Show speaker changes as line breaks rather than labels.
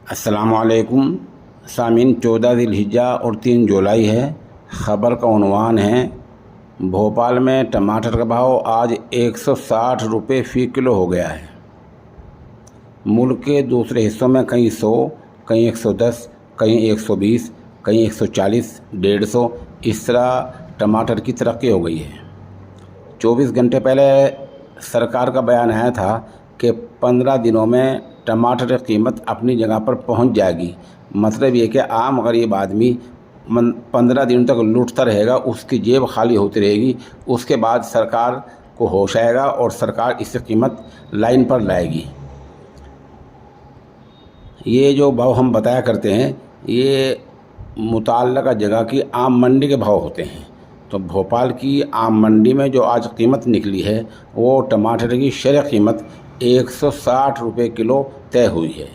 السلام علیکم سامعین، 14 ذی الحجہ اور 3 جولائی ہے۔ خبر کا عنوان ہے بھوپال میں ٹماٹر کا بھاؤ آج 160 روپے فی کلو ہو گیا ہے۔ ملک کے دوسرے حصوں میں کہیں 100، کہیں 110، کہیں 120، کہیں 140، 150 اس طرح ٹماٹر کی ترقی ہو گئی ہے۔ 24 گھنٹے پہلے سرکار کا بیان آیا تھا کہ 15 دنوں میں ٹماٹر کی قیمت اپنی جگہ پر پہنچ جائے گی۔ مطلب یہ کہ عام غریب آدمی 15 دنوں تک لوٹتا رہے گا، اس کی جیب خالی ہوتی رہے گی۔ اس کے بعد سرکار کو ہوش آئے گا اور سرکار اس کی قیمت لائن پر لائے گی۔ یہ جو بھاؤ ہم بتایا کرتے ہیں یہ متعلقہ جگہ کی عام منڈی کے بھاؤ ہوتے ہیں۔ تو بھوپال کی عام منڈی میں جو آج قیمت نکلی ہے وہ ٹماٹر کی شرح قیمت 160 روپے کلو طے ہوئی ہے۔